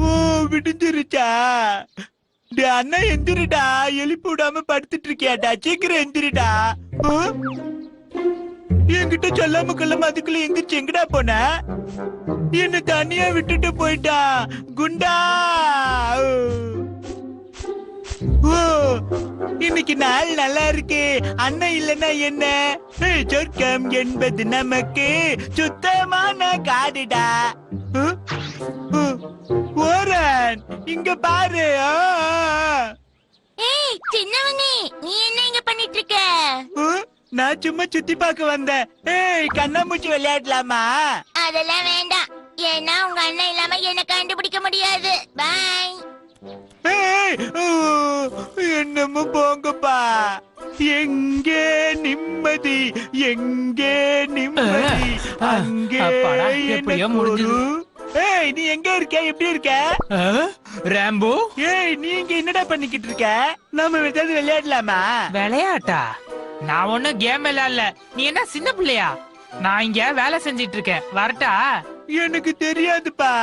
ஓ விடுஞ்சிருச்சா? அண்ணா எந்திரிடா, எழுப்பி விடாம படுத்துட்டு இருக்கியாடா, சீக்கிரம் எந்திரிடா. என்கிட்ட சொல்லாம கொள்ளாம அதுக்குள்ள எந்திரிச்சு எங்கடா போன? என்ன தனியா விட்டுட்டு போயிட்டா குண்டா. ஓ இன்னைக்கு நாள் நல்லா இருக்கு. அண்ணன் இல்லன்னா என்ன? சொர்க்கம் என்பது நமக்கு சுத்தமான காடுடா. ஓரன் இங்க பாரு. ஏய் சின்னவனே, நீ என்ன இங்க பண்ணிட்டு இருக்க? நான் சும்மா சுத்தி பார்க்க வந்தேன். ஏய் கண்ணாமூச்சி விளையாடலாமா? அதெல்லாம் வேண்டாம். ஏன்னா உங்க அண்ணன் இல்லாம என்ன கண்டுபிடிக்க முடியாது. பை. என்னமோ போங்கப்பா. எங்கே நிம்மதி, எங்கே நிம்மதி, அங்கே ஏய் நீ எங்க இருக்க? எப்படி இருக்க ராம்போ? ஏய் நீ இங்க என்னடா பண்ணிக்கிட்டு இருக்க? நாம ஏதாவது விளையாடலாமா? விளையாட்டா? நான் ஒண்ணும் கேம் விளையாடல. நீ என்ன சின்ன பிள்ளையா? நான் இங்க வேலை செஞ்சிட்டு இருக்கேன். வரட்டா? எனக்கு தெரியாதுப்பா.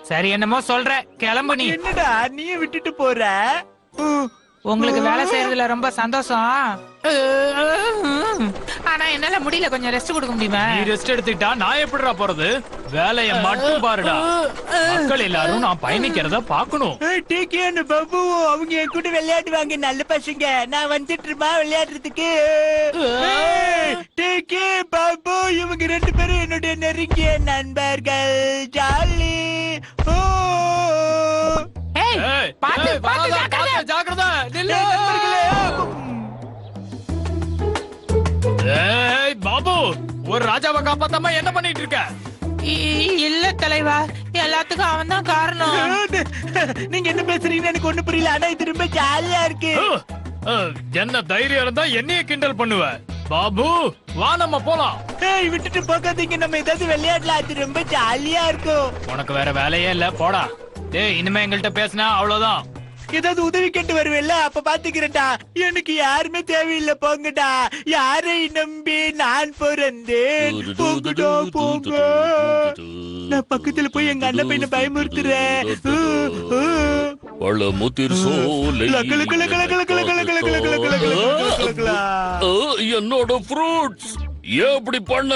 சரி என்னமோ சொல்ற, கிளம்பு நீ. என்னடா நீ விட்டுட்டு போற? உங்களுக்கு வேலை செய்யறதுல ரொம்ப சந்தோஷம். ஆனா என்னால முடியல, கொஞ்சம் ரெஸ்ட் கொடுக்க முடியுமா? நீ ரெஸ்ட் எடுத்துட்டா நான் எப்படிடா போறது? வேலைய மட்டும் பாருடா. மக்கள் எல்லாரும் நான் பயணிக்கிறத பாக்கணும். டிகேன்னு பாபு அவங்க என் கூட விளையாடுவாங்க, நல்ல பசங்க. நான் வந்துட்டுமா விளையாடுறதுக்கு? டிகே பாபு இவங்க ரெண்டு பேரும் என்னுடைய நெருங்கிய நண்பர்கள். ஜாலி. ஓ ஜாக்கிரதை. பாபு ஒரு ராஜாவை காப்பாத்தாம என்ன பண்ணிட்டு இருக்க? இல்ல தலைவா, எல்லாத்துக்கும் அவன் தான் காரணம். நீங்க என்ன பேசுறீங்கன்னு எனக்கு ஒண்ணு புரியல. ஆனா இது ரொம்ப ஜாலியா இருக்கு. என்ன தைரியம் இருந்தா என்னைய கிண்டல் பண்ணுவ? பாபு வா நம்ம போலாம். ஏய் விட்டுட்டு போகாதீங்க, நம்ம ஏதாவது விளையாடலாம். அது ரொம்ப ஜாலியா இருக்கும். உனக்கு வேற வேலையே இல்ல, போடா. டேய் இனிமே எங்கள்கிட்ட பேசினா அவ்வளவுதான். ஏதாவது உதவி கேட்டு வருவேல்ல, அப்ப பாத்துக்கிறேன்டா. எனக்கு யாருமே தேவையில்லை, போங்கடா. யாரை நம்பி நான் பிறந்தேன்? போங்கடா போங்க. நான் பக்கத்துல போய் எங்க அண்ணன் பையனை பயமுறுத்துறேன். என்னோட ஃப்ரூட்ஸ் ஏன் இப்படி பண்ண?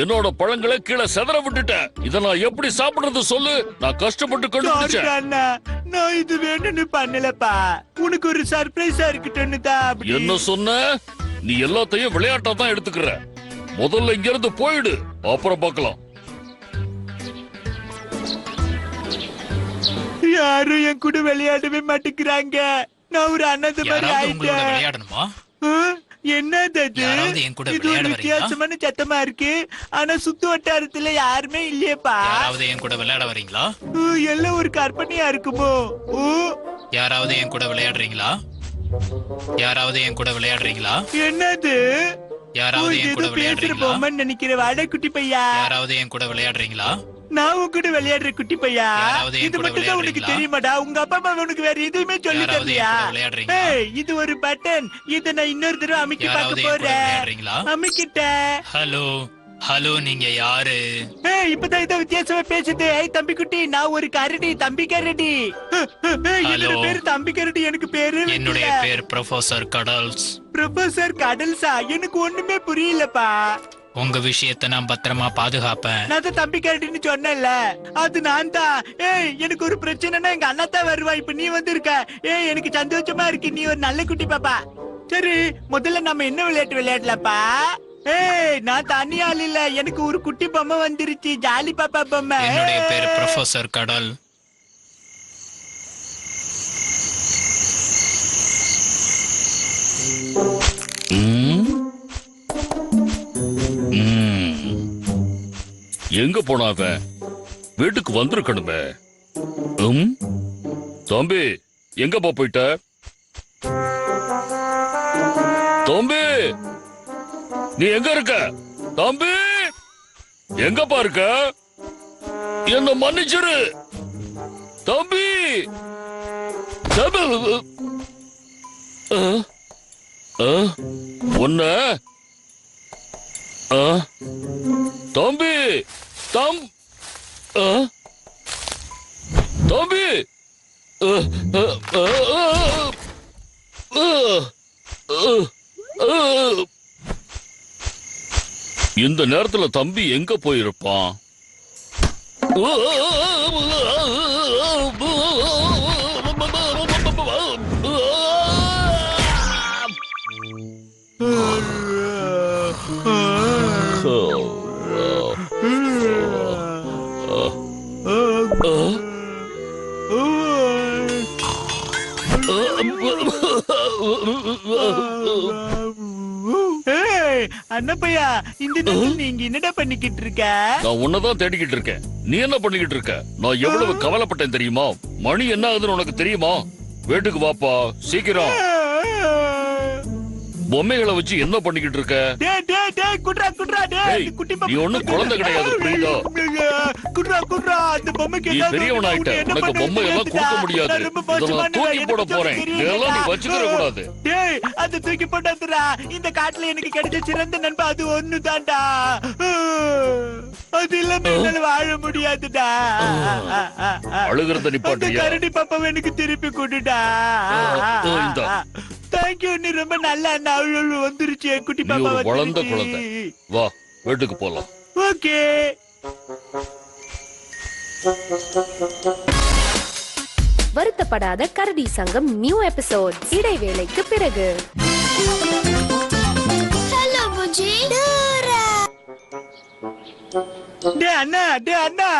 என்னோட பழங்களை கீழே செதற விட்டுட்ட. இத நான் எப்படி சாப்பிடுறது சொல்லு? நான் கஷ்டப்பட்டு கண்டுபிடிச்சேன். நான் இது வேணும்னு பண்ணலப்பா. உனக்கு ஒரு சர்ப்ரைஸா இருக்கட்டும்னு தான். என்ன சொன்ன? நீ எல்லாத்தையும் விளையாட்டா தான் எடுத்துக்கிற. முதல்ல இங்க இருந்து போயிடு, அப்புறம் பார்க்கலாம். யாரும் என் கூட விளையாடவே மாட்டேங்கிறாங்க. நான் ஒரு அண்ணாத மாதிரி ஆயிட்டேன். விளையாடணுமா? என்னது இது? ஒரு வித்தியாசமான சத்தமா இருக்கு. ஆனா சுத்து வட்டாரத்துல யாருமே இல்லையேப்பா. யாராவது என் கூட விளையாட வரீங்களா? எல்லாம் ஒரு கற்பனையா இருக்குமோ? யாராவது என் கூட விளையாடுறீங்களா? யாராவது என் கூட விளையாடுறீங்களா? என்னது? யாராவது என் கூட விளையாடுறீங்களா? நினைக்கிற வாடகை குட்டி பையா. யாராவது என் கூட விளையாடுறீங்களா? நான் உன் கூட விளையாடுற குட்டி பையா. இது மட்டும் தான் உனக்கு தெரியுமாடா? உங்க அப்பா அம்மா உனக்கு வேற எதுவுமே சொல்லி தரலையா? இது ஒரு பட்டன். இத நான் இன்னொரு தடவை அமைக்க பார்க்க போறேன். அமைக்கிட்டேன். ஹலோ ஹலோ, நீங்க யாரு? இப்பதான் இதை வித்தியாசமா பேசுது. தம்பி குட்டி, நான் ஒரு கரடி, தம்பி கரடி. என்னோட பேரு தம்பி கரடி. எனக்கு பேரு என்னுடைய பேர் ப்ரொஃபசர் கடல்ஸ். ப்ரொஃபசர் கடல்ஸா? எனக்கு ஒண்ணுமே புரியலப்பா. உங்க விஷயத்தை நான் பத்திரமா பாதுகாப்பேன். நான் தான் தம்பி கரடின்னு சொன்னேன்ல, அது நான் தான். எனக்கு ஒரு பிரச்சனைனா எங்க அண்ணா தான் வருவா. இப்ப நீ வந்திருக்க. எனக்கு சந்தோஷமா இருக்கு. நீ ஒரு நல்ல குட்டி பாப்பா. சரி, முதல்ல நம்ம என்ன விளையாட்டு விளையாடலாப்பா? நான் தனியாள் இல்ல, எனக்கு ஒரு குட்டி பொம்மை வந்துருச்சு. ஜாலி பாப்பா பொம்மை. என்னுடைய பேரு ப்ரொஃபசர் கடல். எங்க போனாவ? வீட்டுக்கு வந்திருக்கணுமே. தம்பி எங்கப்பா போயிட்ட? தம்பி நீ எங்க இருக்க? தம்பி எங்கப்பா இருக்க? என்ன மன்னிச்சிரு தம்பி. உன்ன தம்பி தம்பி இந்த நேரத்துல தம்பி எங்க போயிருப்பான்? அண்ணப்பையா, இந்த நேரத்தில் நீங்க என்னடா பண்ணிக்கிட்டு இருக்க? நான் உன்னதான் தேடிக்கிட்டு இருக்கேன். நீ என்ன பண்ணிக்கிட்டு இருக்க? நான் எவ்வளவு கவலைப்பட்டேன் தெரியுமா? மணி என்ன ஆகுதுன்னு உனக்கு தெரியுமா? வீட்டுக்கு வாப்பா சீக்கிரம். பொம்மைகளை வச்சு என்ன பண்ணிக்கிட்டு இருக்க? டேய் டேய் டேய் குட்ரா குட்ரா டேய், ஏய், இந்த குட்டி நீ ஒண்ணும் குழந்தை கிடையாது, புரியுதா? குட்ரா குட்ரா, அந்த பொம்மைக்கு நீ ஏதாவது பெரியவன் ஆயிட்ட. என்ன உனக்கு பண்றது பொம்மை எல்லாம் தெரியாதுடா. கொடுக்க முடியாது. நான் ரொம்ப இதை நான் மோசமானவன். தூக்கி எனக்கு போட சொல்ல போறேன். தெரியலடா. இதெல்லாம் நீ வச்சுக்கிற கூடாது. டேய், அதை தூக்கி போட்டாதுடா. இந்த காட்டுல எனக்கு கிடைச்ச சிறந்த நண்பா அது ஒண்ணுதான்டா. அது இல்லாம என்னால வாழ முடியாதுடா. அழுகிறத அந்த நிப்பாட்டியா? கரடி பாப்பாவை எனக்கு திருப்பி கொடுடா. இந்தா. தேங்க்யூ, நீ ரொம்ப நல்ல அண்ணா. வந்துருச்சு என் குட்டி நீ பாப்பா ஒரு வளர்ந்த வந்துருச்சு. குழந்தை. வா வீட்டுக்கு போலாம். ஓகே. வருத்தப்படாத கரடி சங்கம் நியூ எபிசோட் இடைவேளைக்கு பிறகு. ஹலோ புஜி. டேய் அண்ணா,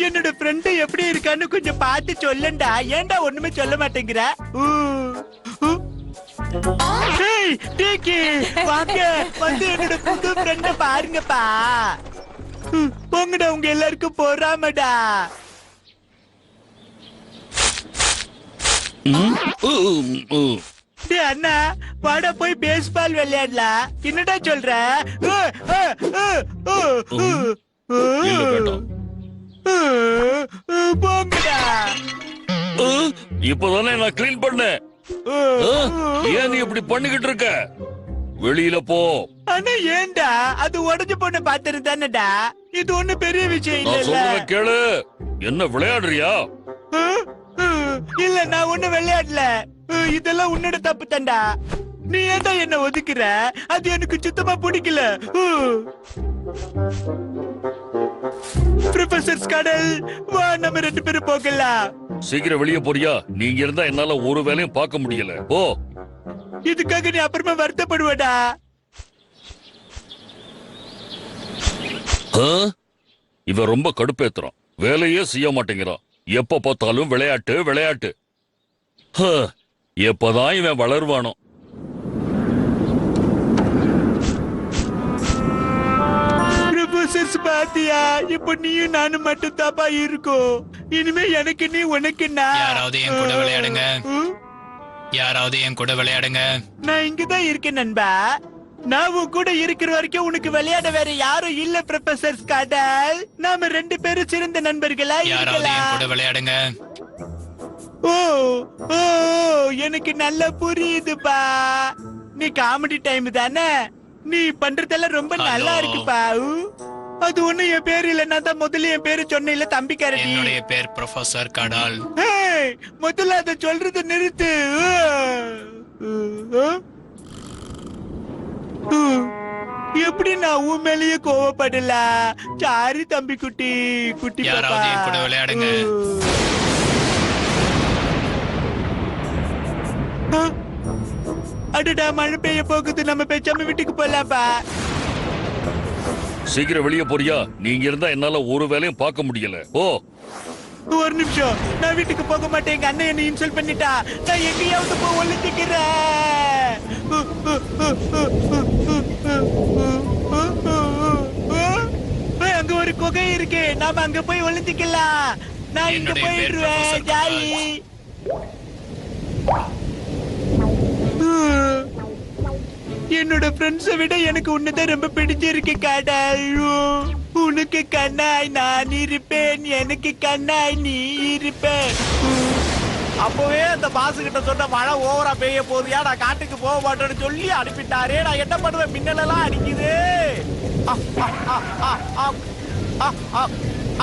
என்னோட ஃப்ரெண்ட் எப்படி இருக்கான்னு கொஞ்சம் பார்த்து சொல்லண்டா. ஏன்டா ஒண்ணுமே சொல்ல மாட்டேங்கிற? டேய் டேக்கி, வாங்க வந்து என்னோட புது ஃப்ரெண்ட பாருங்கப்பா. போங்கடா, உங்க எல்லாருக்கும் பொறாமடா. டேய் அண்ணா, வாடா போய் பேஸ்பால் விளையாடலாம். என்னடா சொல்ற? இல்ல வேண்டாம். போங்கடா. இப்பதானே நான் கிளீன் பண்ணேன். ஏன் நீ இப்படி பண்ணிக்கிட்டு இருக்க? வெளியில போ. ஆனா ஏன்டா? அது உடைஞ்சு போன பாத்திரம் தானடா. இது ஒண்ணு பெரிய விஷயம் நான் இல்ல. சொல்றத கேளு. என்ன விளையாடுறியா? இல்ல, நான் ஒண்ணு விளையாடல. இதெல்லாம் உன்னோட தப்பு தான்டா. நீ ஏன்டா என்ன ஒதுக்குற? அது எனக்கு சுத்தமா பிடிக்கல. ப்ரொஃபசர் கடல், வா நம்ம 2 பேரும் போகலாம். சீக்கிரம் வெளியே போறியா? நீங்க இருந்தா என்னால ஒரு வேலையும் பார்க்க முடியல. போ. இதுக்காக நீ அப்புறமா வருத்தப்படுவடா. இவன் ரொம்ப கடுப்பேத்துறான். வேலையே செய்ய மாட்டேங்கிறான். எப்ப பார்த்தாலும் விளையாட்டு விளையாட்டு. எப்பதான் இவன் வளருவானோ? ப்ரொஃபசர்ஸ் பாத்தியா? இப்போ நீயும் நானும் மட்டும் தாப்பா இருக்கோம். இனிமே எனக்கு நீ உனக்கு நான். யாராவது என் கூட விளையாடுங்க. யாராவது என் கூட விளையாடுங்க. நான் இங்கதான் இருக்கேன் நண்பா. நான் உன் கூட இருக்கிற வரைக்கும் உனக்கு விளையாட வேற யாரும் இல்ல ப்ரொஃபசர் கடல். நாம 2 பேரும் சிறந்த நண்பர்களா யாராவது என் கூட இருக்கலாம். விளையாடுங்க. ஓ ஓ, எனக்கு நல்லா புரியுதுப்பா. நீ காமெடி டைம் தானே? நீ பண்றதெல்லாம் ரொம்ப நல்லா ஹலோ. இருக்குப்பா. அது ஒண்ணு என் பேரு இல்ல. நான் தான் முதல்ல என் பேரு சொன்னேன்ல, தம்பி கரடி. என்னுடைய பேர் ப்ரொஃபசர் கடல். ஏய், முதல்ல அத சொல்றத நிறுத்து. எப்படி நான் உன் மேலேயே கோவப்படல? சாரி தம்பி குட்டி குட்டி பாப்பா. யாராவது என் கூட விளையாடுங்க. அடடா, மழை பெய்ய போகுது. நம்ம பேசாம வீட்டுக்கு போலாம்ப்பா. சீக்கிரம் வெளியே போறியா? நீங்க இருந்தா என்னால ஒரு வேலையும் பார்க்க முடியல. ஓ. ஒரு நிமிஷம், நான் வீட்டுக்கு போக மாட்டேன். எங்க அண்ணன் என்ன இன்சல்ட் பண்ணிட்டா. நான் எங்கேயாவது போய் ஒளிஞ்சுக்கிறேன். அங்க ஒரு குகை இருக்கு, நாம அங்க போய் ஒளிஞ்சுக்கலாம். நான் இங்க என்னுடைய பேர் போயிடுவேன். Professor jolly. என்னோட ஃப்ரெண்ட்ஸை விட எனக்கு உன்னதான் ரொம்ப பிடிச்சிருக்கு கடல். உனக்கு கண்ணாய் நான் இருப்பேன், எனக்கு கண்ணாய் நீ இருப்பேன். அப்பவே அந்த பாசு கிட்ட சொன்ன மழை ஓவரா பெய்ய போதியா, நான் காட்டுக்கு போக மாட்டேன்னு சொல்லி அனுப்பிட்டாரே. நான் என்ன பண்ணுவேன்? மின்னலெல்லாம் அடிக்குது.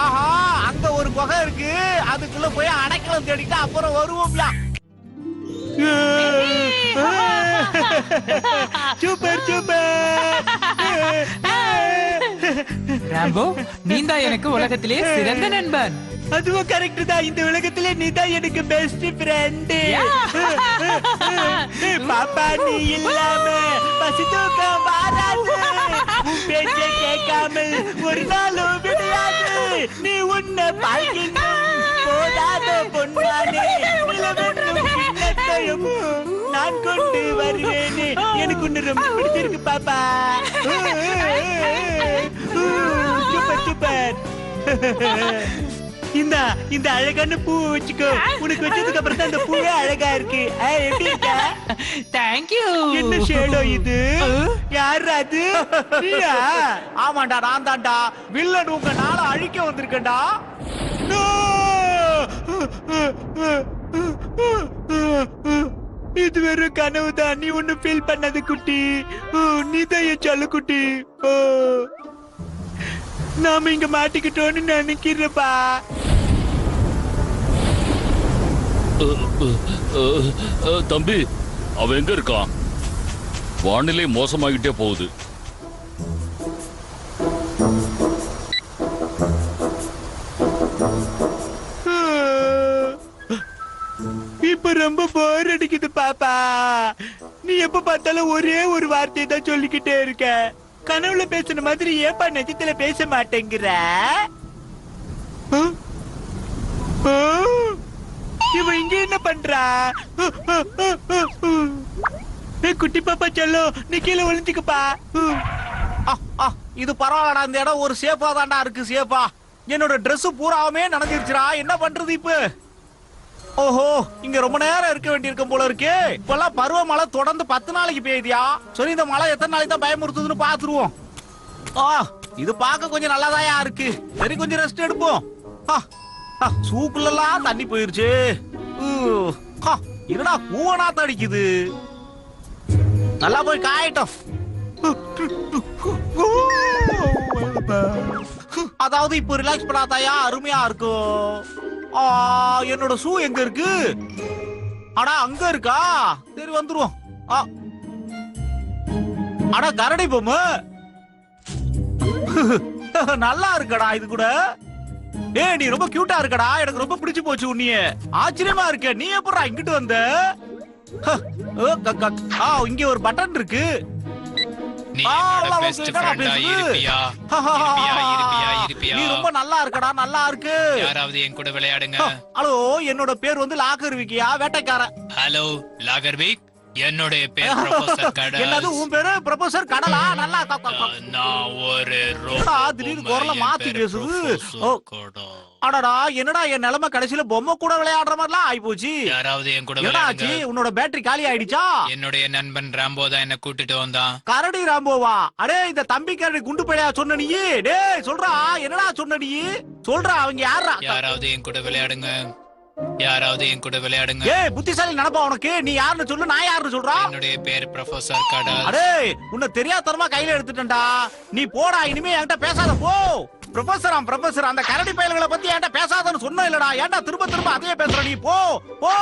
ஆஹா, அங்க ஒரு குகை இருக்கு, அதுக்குள்ள போய் அடைக்கலம் தேடிட்டு அப்புறம் வருவோம்யா. Super super. ராம்போ நீதான் எனக்கு உலகத்திலே சிறந்த நண்பன். அதுவும் கரெக்ட் தான். இந்த உலகத்திலே நீதான் எனக்கு பெஸ்ட் ஃப்ரெண்ட். பாப்பா நீ இல்லாம பசி தூக்கம் வராது. உன் பேச்ச கேட்காமல் ஒரு நாளும் விடையாது. நீ உன்னை பார்க்கணும் போதாத பொன்னானே. நிலவென்னும் கிண்ணத்தையும் நான் கொண்டு வருவேனே. எனக்கு ஒண்ணு ரொம்ப பிடிச்சிருக்கு பாப்பா. Super super. இந்த அழகான பூ வச்சுக்கோ. உனக்கு வச்சதுக்கு அப்புறம் தான் இந்த பூவே அழகா இருக்கு. எப்படி இருக்க? தேங்க்யூ. என்ன ஷேடோ இது? யார் அது? நீயா? ஆமாண்டா நான் தான்டா வில்லன். உங்க நாளை அழிக்க வந்திருக்கேன்டா. No! இது வெறும் கனவுதான். நீ ஒண்ணு ஃபீல் பண்ணது குட்டி. நீதான் என் செல்ல குட்டி. நாம இங்க மாட்டிக்கிட்டோன்னு நினைக்கிறப்பா. தம்பி அவன் எங்க இருக்கான்? வானிலை மோசமாகிட்டே போகுது. இப்ப ரொம்ப போர் அடிக்குது பாப்பா. நீ எப்ப பார்த்தாலும் ஒரே ஒரு வார்த்தையை தான் சொல்லிக்கிட்டே இருக்க. கனவுல பேசுன மாதிரி ஏப்பா நிஜத்துல பேச மாட்டேங்கிற? இவன் இங்க என்ன பண்றா? குட்டி பாப்பா செல்லோ நீ கீழே ஒளிஞ்சுக்கப்பா. இது பரவாயில்லடா. இந்த இடம் ஒரு சேஃபா தான்டா இருக்கு. சேஃபா என்னோட Dress பூராவுமே நனைஞ்சிருச்சுடா. என்ன பண்றது இப்ப? ஓஹோ இங்க ரொம்ப நேரம் இருக்க வேண்டியிருக்கும் போல இருக்கு. இப்பெல்லாம் பருவமழை தொடர்ந்து 10 நாளைக்கு பெய்யுதியா. சரி இந்த மழை எத்தனை நாளைக்கு தான் பயமுறுத்துதுன்னு பாத்துருவோம். இது பார்க்க கொஞ்சம் நல்லாதாயா இருக்கு. சரி கொஞ்சம் ரெஸ்ட் எடுப்போம். சூக்குலாம் தண்ணி போயிருச்சு. என்னடா கூவனாத்த அடிக்குது. நல்லா போய் காயட்டும். அதாவது இப்ப ரிலாக்ஸ் பண்ணாதாயா அருமையா இருக்கும். என்னோட ஷூ எங்க இருக்கு? அடா அங்க இருக்கா? சரி வந்துருவோம். அடா கரடி பொம்மை நல்லா இருக்கடா. இது கூட நீ ரொம்ப கியூட்டா இருக்கடா. எனக்கு ரொம்ப பிடிச்சு போச்சு. உன்னிய ஆச்சரியமா இருக்க. நீ எப்படா இங்கிட்டு வந்த? இங்க ஒரு பட்டன் இருக்கு. நீ ரொம்ப நல்லா இருக்கடா. நல்லா இருக்கு. யாராவது என் கூட விளையாடுங்க. ஹலோ என்னோட பேர் வந்து லாகர்விக்கியா வேட்டைக்காரன். ஹலோ லாகர்விக். என்னுடைய பேர் ப்ரொஃபசர் கடல். என்னது உன் பேரு ப்ரொஃபசர் கடலா? நல்லா நான் ஒரு திடீர்னு குரல மாத்தி பேசுது. அடடா என்னடா என் நிலைமை கடைசியில பொம்மை கூட விளையாடுற மாதிரிலாம் ஆயி போச்சு. யாராவது என் கூட விளையாடுங்க. உன்னோட பேட்டரி காலி ஆயிடுச்சா? என்னுடைய நண்பன் ராம்போ தான் என்ன கூட்டிட்டு வந்தான். கரடி ராம்போவா? அடே இந்த தம்பி கரடி குண்டு பையா சொன்ன நீ? டேய் சொல்றா என்னடா சொன்ன நீ? சொல்றா அவங்க யாரா? யாராவது என் கூட விளையாடுங்க. யாராவது என் கூட விளையாடுங்க. புத்திசாலி நினைப்பா உனக்கு. நீ யாருன்னு சொல்லு. நான் யாருன்னு சொல்றா? என்னுடைய பேர் ப்ரொஃபசர் கடல். அடே உன்னை தெரியாதனமா கையில எடுத்துட்டேன்டா. நீ போடா. இனிமே என்கிட்ட பேசாத போ. ப்ரொஃபசர் அந்த கரடி பயல்களை பத்தி என்கிட்ட பேசாதன்னு சொன்ன இல்லடா. ஏன்டா திரும்ப திரும்ப அதே பேசுற நீ? போ போ.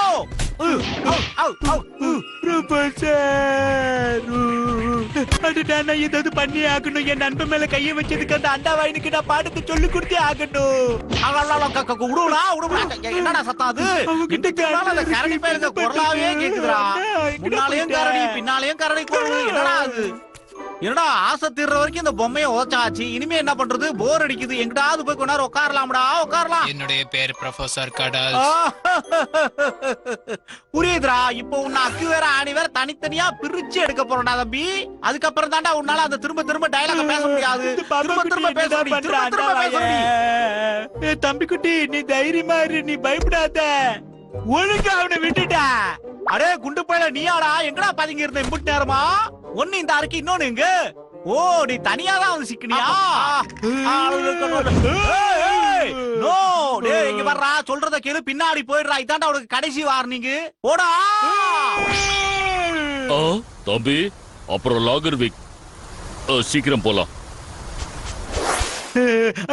நான் ஏதாவது பண்ணி ஆகணும். என் நண்பன் மேல கைய வச்சதுக்கு அந்த அண்டா வாயினுக்கு நான் பாடத்தை சொல்லி கொடுத்தே ஆகணும். என்னடா சத்தம் அது? அந்த கரடி பயலுக்கு குரலாவே கேக்குதுடா. முன்னாலேயும் கரடி பின்னாலேயும் கரடி குரல். என்னடா அது? என்னடா ஆசை தீர்ற வரைக்கும் இந்த பொம்மையை உதச்சாச்சு. இனிமே என்ன பண்றது? போர் அடிக்குது. எங்கிட்டாவது போய் கொஞ்ச நேரம் உட்காரலாம்டா. உட்காரலாம். என்னுடைய பேர் ப்ரொஃபசர் கடல். புரியுதுடா. இப்போ உன்னை அக்கு வேற ஆணி வேற தனித்தனியா பிரிச்சு எடுக்க போறேன்டா தம்பி. அதுக்கப்புறம் தான்டா உன்னால அந்த திரும்ப திரும்ப டயலாக பேச முடியாது. திரும்ப திரும்ப பேச. தம்பி குட்டி நீ தைரியமா இரு. நீ பயப்படாத. ஒழுங்கா அவனை விட்டுட்டா. அடே குண்டு பையல நீயாடா? எங்கடா பதுங்கி இருந்த இம்புட் நேரமா? ஒண்ணு இந்த அறைக்கு இன்னொன்னு இங்க. ஓ நீ தனியா தான் வந்து சிக்கனியா? நோ டேய் இங்க வர்றா. சொல்றத கேளு. பின்னாடி போயிடுறா. இதாண்டா உனக்கு கடைசி வார்னிங். போடா. தம்பி அப்புறம் லாகர்விக் சீக்கிரம் போலாம்.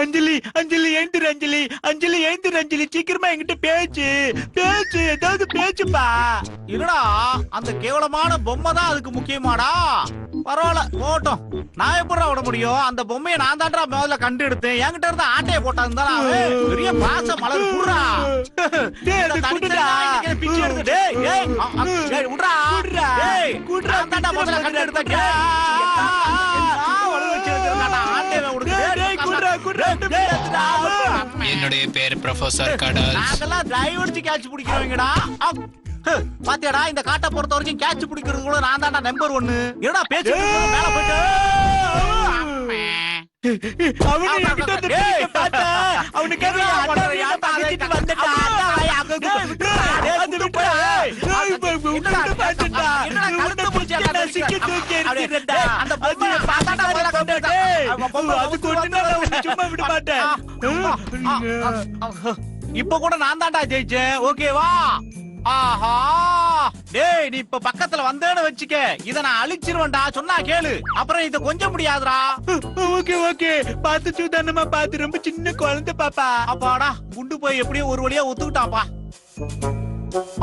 அஞ்சலி அஞ்சலி எழுந்திரு அஞ்சலி அஞ்சலி எழுந்திரு அஞ்சலி சீக்கிரமா என்கிட்ட பேச்சு பேச்சு ஏதாவது பேச்சுப்பா. என்னடா அந்த கேவலமான பொம்மை தான் அதுக்கு முக்கியமாடா? பரவாயில்ல போட்டோம். நான் எப்படா விட முடியும்? அந்த பொம்மையை நான் தான்டா முதல்ல கண்டு எடுத்தேன். என்கிட்ட இருந்த ஆட்டையை போட்டா பெரிய பாச மலர் குடுறா. டேய், அது குடுடா. பிச்சு எடுத்து டேய் ஏய் விடுறா குடுறா. டேய் குடுறா, நான் தான்டா முதல்ல கண்டு எடுத்தேன். என்னுடைய பேர் ப்ரொஃபசர் கடல்ஸ். நாங்கெல்லாம் டிரைவ் அடிச்சு கேட்ச் பிடிக்கிறவங்கடா. பாத்தியாடா இந்த காட்டை பொறுத்த வரைக்கும் கேட்ச் பிடிக்கிறது கூட நான் தான்டா நம்பர் 1. என்னடா பேச்சு மேல போயிட்டு அவனை என்கிட்ட வந்து பிடிக்க பார்த்தா, அவனுக்கு அந்த அண்ணாவையை பகைச்சிட்டு வந்துட்டா. அண்ணாவை அங்க விட்டுடா. அது விட்டுடா. உன்னை பார்த்துட்டா. உன்னை பிடிச்சி நான் சிக்கி தூக்கி எறிஞ்சிடுறேன்டா. அந்த பொம்மையை பார்த்தாடா முதல்ல கொண்டு டேய். அது கொண்டுனா நான் உன்னை சும்மா விட மாட்டேன். இப்ப கூட நான் தான்டா ஜெயிச்சேன். ஓகேவா? ஆஹா டேய் நீ இப்ப பக்கத்துல வந்தேன்னு வச்சுக்க, இத நான் அழிச்சிருவேன்டா. சொன்னா கேளு, அப்புறம் இத கொஞ்சம் முடியாதுடா. ஓகே ஓகே, பார்த்து சூதானமா பார்த்து. ரொம்ப சின்ன குழந்தை பாப்பா. அப்பாடா குண்டு போய் எப்படியோ ஒரு வழியா ஒத்துக்கிட்டாப்பா.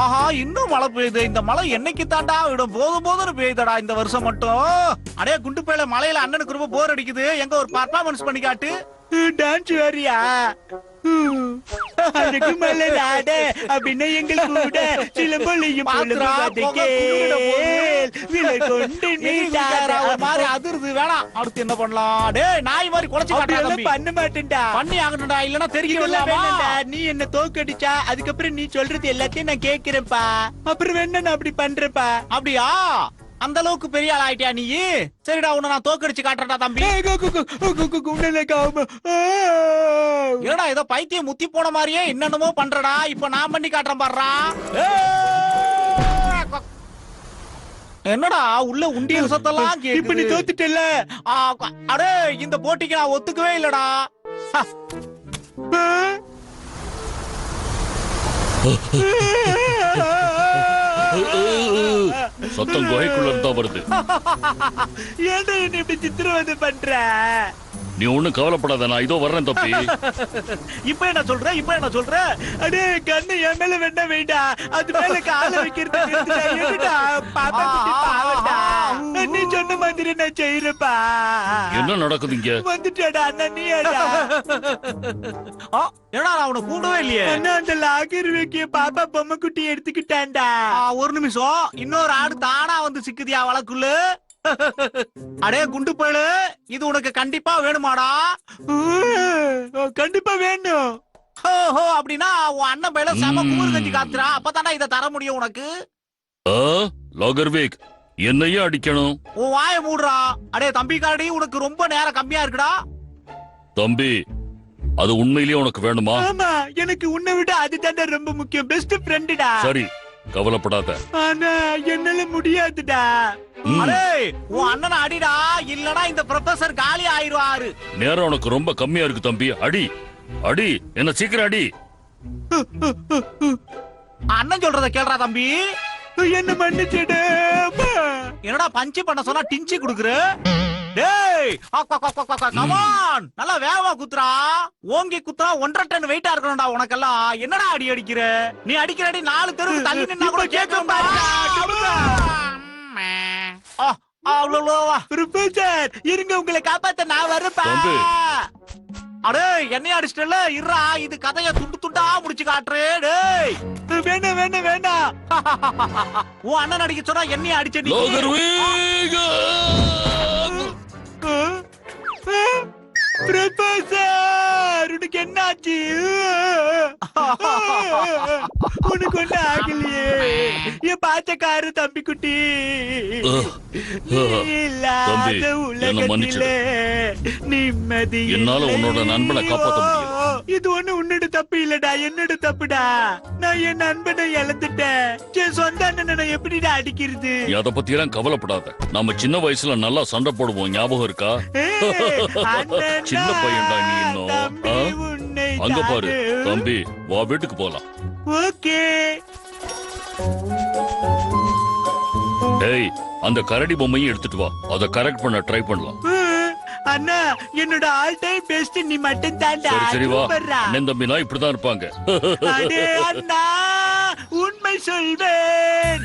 ஆஹா இன்னும் மழை பெய்யுது. இந்த மழை என்னைக்கு தாண்டா விடும்? போதும் போதும்னு பெய்யுதடா இந்த வருஷம் மட்டும். அடே குண்டு போயில மழையில அண்ணனுக்கு ரொம்ப போர் அடிக்குது. எங்க ஒரு பர்ஃபார்மன்ஸ் பண்ணி காட்டு. டான்ஸ் வேறியா? அதுக்கு மேல நாட அப்படின்னா எங்கள் கூட சிலம்பொழியும் மாதிரி அதிர்து வேணாம். அடுத்து என்ன பண்ணலாம்? டேய் நாய் மாதிரி குலைச்சு பண்ண மாட்டேன்டா. பண்ணி ஆகணும்டா, இல்லன்னா தெரியும். நீ என்ன தோக்கடிச்சா அதுக்கப்புறம் நீ சொல்றது எல்லாத்தையும் நான் கேக்குறேன்ப்பா. அப்புறம் வேணா நான் அப்படி பண்றேன்ப்பா. அப்படியா? அந்த அளவுக்கு பெரிய ஆள் ஆயிட்டியா நீ? சரிடா உன்னை நான் தோக்கடிச்சு காட்டுறேன்டா தம்பி. என்னடா ஏதோ பைத்தியம் முத்தி போன மாதிரியே என்னென்னமோ பண்றடா. இப்ப நான் பண்ணி காட்டுறேன் பாடுறா. என்னடா உள்ள உண்டியல் சத்தெல்லாம் கேக்குது. இப்ப நீ தோத்துட்டல. அடே இந்த போட்டிக்கு நான் ஒத்துக்கவே இல்லடா. சத்தம் குகைக்குள்ள இருந்தா வருது. ஏன்டா என்ன இப்படி சித்திரவதை பண்ற? நீ ஒண்ணும் கவலைப்படாத, நான் இதோ வர்றேன் தம்பி. இப்ப என்ன சொல்ற? இப்ப என்ன சொல்ற? அடே கண்ணு என் மேல வேண்டா வேண்டா, அது மேல கால வைக்கிறது பாப்பா குட்டி பாவண்டா. நீ சொன்ன மாதிரி நான் செய்யறப்பா. என்ன நடக்குது இங்க? வந்துட்டாடா அண்ணா. நீ என்னடா அவனை கூடவே இல்லையே. அண்ணா அந்த லாகர் வைக்க பாப்பா பொம்மை குட்டி எடுத்துக்கிட்டான்டா. ஒரு நிமிஷம், இன்னொரு ஆடு தானா வந்து சிக்குதியா வழக்குள்ள. அடே குண்டு போயிடு, இது உனக்கு கண்டிப்பா வேணுமாடா? கண்டிப்பா வேணும். ஓஹோ அப்படின்னா உன் அண்ணன் பையில செம கூறு கட்டி காத்துறா. அப்பதானே இதை தர முடியும் உனக்கு. லாகர்வேக் என்னையும் அடிக்கணும். உன் வாயை மூடுறா. அடே தம்பி காரடி, உனக்கு ரொம்ப நேரம் கம்மியா இருக்குடா. தம்பி அது உண்மையிலேயே உனக்கு வேணுமா? ஆமா, எனக்கு உன்னை விட அதுதான்டா ரொம்ப முக்கியம். பெஸ்ட் ஃப்ரெண்டுடா. சரி கவலைப்படாத. ஆனா என்னால முடியாதுடா. அடே உன் அண்ணனை அடிடா, இல்லனா இந்த ப்ரொஃபசர் காலி ஆயிருவாரு. நேரம் உனக்கு ரொம்ப கம்மியா இருக்கு தம்பி. அடி அடி, என்ன சீக்கிரம் அடி. அண்ணன் சொல்றத கேளுடா தம்பி. என்ன மன்னிச்சிடு. என்னடா பஞ்சி பண்ண சொன்னா டிஞ்சி குடுக்குற? டேய் கமான், நல்லா வேகமா குத்துறா. ஓங்கி குத்துறா 1.5 டன் வெயிட்டா இருக்கணும்டா உனக்கெல்லாம். என்னடா அடி அடிக்கிற? நீ அடிக்கிற அடி 4 தெருவுக்கு தள்ளி நின்னா கூட கேட்கும்பா. ப்ரொஃபசர் இருங்க, உங்களை காப்பாத்த நான் வரப்பா. அடே என்னைய அடிச்சிட்டல, இருடா இது கதைய துண்டு துண்டா முடிச்சு காட்டுறேன். டேய் வேணாம் வேணாம் வேணாம். உன் அண்ணன் அடிக்க சொன்னா என்னைய அடிச்ச நீ. ப்ரொஃபசர் உனக்கு என்னாச்சு? உனக்கு ஒண்ணு ஆகலையே என் பாச்சக்காரு தம்பி குட்டி. இல்லாத உலகத்திலே நிம்மதி. என்னால உன்னோட நண்பனை காப்பாத்த முடியும். இது ஒண்ணு உன்னோட தப்பு இல்லடா, என்னோட தப்புடா. நான் என் நண்பனை இழந்துட்டேன். என் சொந்த அண்ணனை எப்படிடா அடிக்கிறது? அத பத்தி எல்லாம் கவலைப்படாத. நம்ம சின்ன வயசுல நல்லா சண்டை போடுவோம், ஞாபகம் இருக்கா? சின்ன பையன்டா நீ இன்னும். அங்க பாரு தம்பி, வா வீட்டுக்கு போலாம். ஓகே. டேய் அந்த கரடி பொம்மையும் எடுத்துட்டு வா, அத கரெக்ட் பண்ண ட்ரை பண்ணலாம். அண்ணா என்னோட ஆல் டைம் பெஸ்ட் நீ மட்டும் தாண்டா. சரி சரி வா, சூப்பர்ரா. அண்ணன் தம்பினா இப்படிதான் இருப்பாங்க. அடே அண்ணா, உண்மை சொல்வேன்,